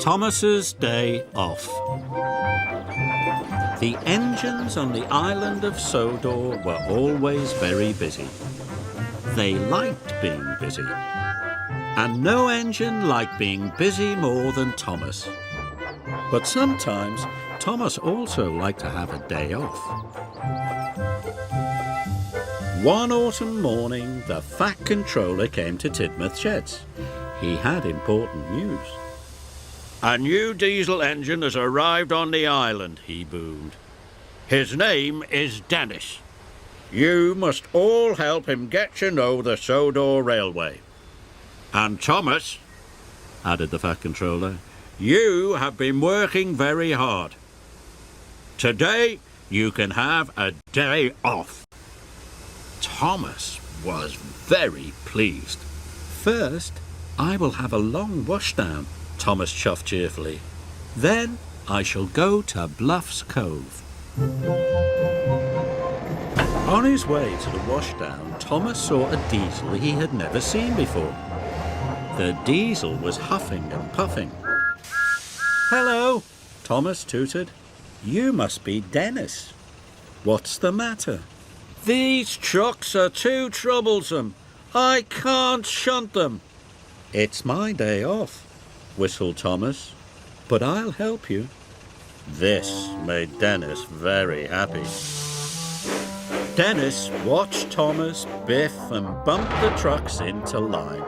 Thomas's day off. The engines on the island of Sodor were always very busy. They liked being busy. And no engine liked being busy more than Thomas. But sometimes Thomas also liked to have a day off. One autumn morning, the Fat Controller came to Tidmouth Sheds. He had important news. "A new diesel engine has arrived on the island," he boomed. "His name is Dennis. You must all help him get to know the Sodor Railway. And Thomas," added the Fat Controller, "you have been working very hard. Today you can have a day off." Thomas was very pleased. "First, I will have a long washdown," Thomas chuffed cheerfully. "Then I shall go to Bluff's Cove." On his way to the washdown, Thomas saw a diesel he had never seen before. The diesel was huffing and puffing. "Hello," Thomas tooted. "You must be Dennis. What's the matter?" "These trucks are too troublesome. I can't shunt them." "It's my day off," whistled Thomas, "but I'll help you." This made Dennis very happy. Dennis watched Thomas biff and bump the trucks into line.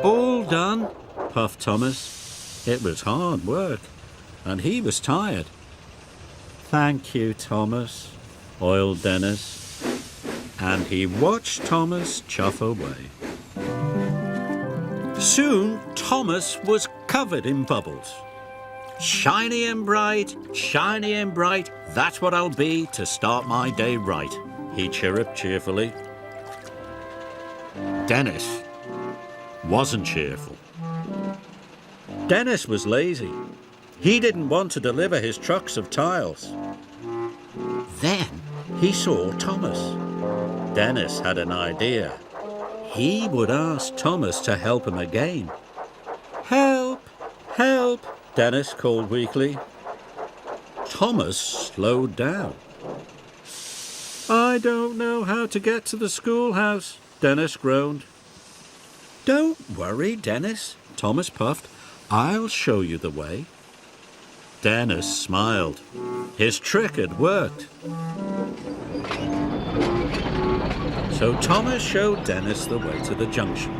"All done," puffed Thomas. It was hard work, and he was tired. "Thank you, Thomas," oiled Dennis, and he watched Thomas chuff away. Soon Thomas was covered in bubbles. Shiny and bright, that's what I'll be to start my day right," he chirruped cheerfully. Dennis wasn't cheerful. Dennis was lazy. He didn't want to deliver his trucks of tiles. Then he saw Thomas. Dennis had an idea. He would ask Thomas to help him again. "Help! Help!" Dennis called weakly. Thomas slowed down. "I don't know how to get to the schoolhouse," Dennis groaned. "Don't worry, Dennis," Thomas puffed. "I'll show you the way." Dennis smiled. His trick had worked. So Thomas showed Dennis the way to the junction.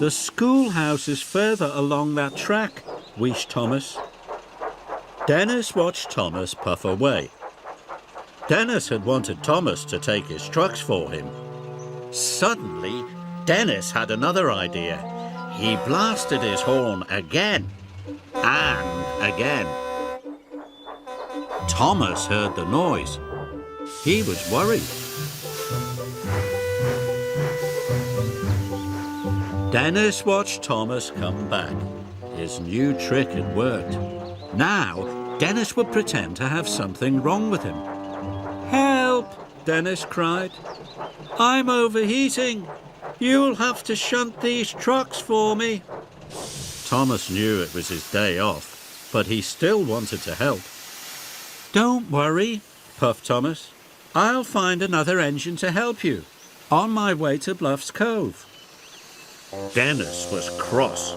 "The schoolhouse is further along that track," wheezed Thomas. Dennis watched Thomas puff away. Dennis had wanted Thomas to take his trucks for him. Suddenly, Dennis had another idea. He blasted his horn again and again. Thomas heard the noise. He was worried. Dennis watched Thomas come back. His new trick had worked. Now, Dennis would pretend to have something wrong with him. "Help!" Dennis cried. "I'm overheating. You'll have to shunt these trucks for me." Thomas knew it was his day off, but he still wanted to help. "Don't worry," puffed Thomas. "I'll find another engine to help you, on my way to Bluff's Cove." Dennis was cross.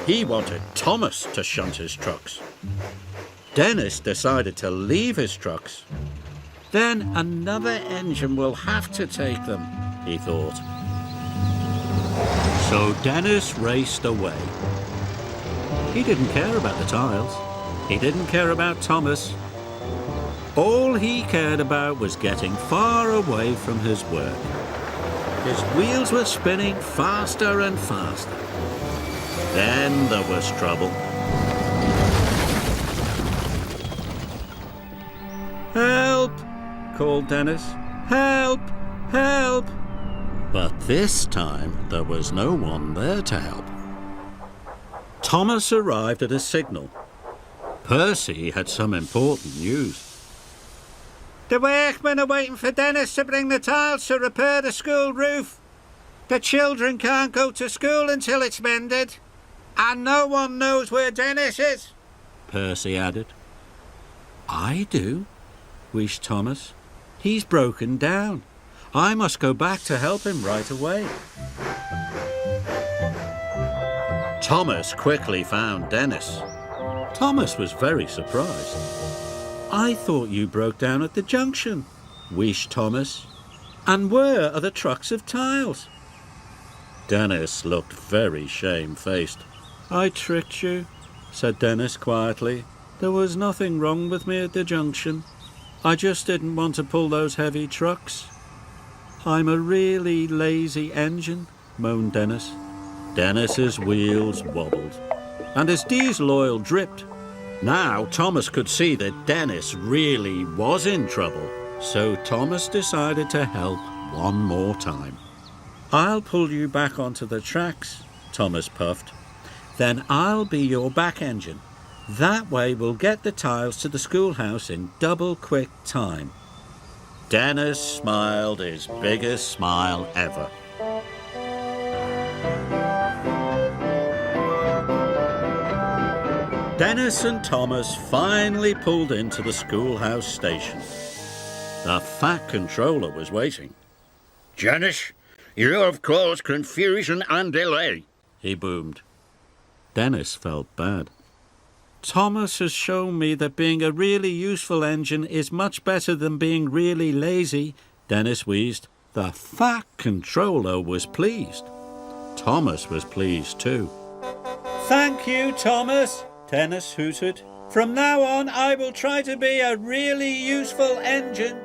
He wanted Thomas to shunt his trucks. Dennis decided to leave his trucks. "Then another engine will have to take them," he thought. So Dennis raced away. He didn't care about the tiles. He didn't care about Thomas. All he cared about was getting far away from his work. His wheels were spinning faster and faster. Then there was trouble. "Help!" called Dennis. "Help! Help!" But this time there was no one there to help. Thomas arrived at a signal. Percy had some important news. The workmen are waiting for Dennis to bring the tiles to repair the school roof. The children can't go to school until it's mended. And no one knows where Dennis is, Percy added. I do, wished Thomas. He's broken down. I must go back to help him right away. Thomas quickly found Dennis. Thomas was very surprised. I thought you broke down at the junction, wished Thomas. And where are the trucks of tiles? Dennis looked very shamefaced. I tricked you, said Dennis quietly. There was nothing wrong with me at the junction. I just didn't want to pull those heavy trucks. I'm a really lazy engine, moaned Dennis. Dennis's wheels wobbled, and his diesel oil dripped. Now Thomas could see that Dennis really was in trouble, so Thomas decided to help one more time. I'll pull you back onto the tracks, Thomas puffed. Then I'll be your back engine. That way we'll get the tiles to the schoolhouse in double quick time. Dennis smiled his biggest smile ever. Dennis and Thomas finally pulled into the schoolhouse station. The fat controller was waiting. Dennis, you have caused confusion and delay, he boomed. Dennis felt bad. Thomas has shown me that being a really useful engine is much better than being really lazy, Dennis wheezed. The fat controller was pleased. Thomas was pleased too. Thank you, Thomas, Dennis hooted. From now on, I will try to be a really useful engine.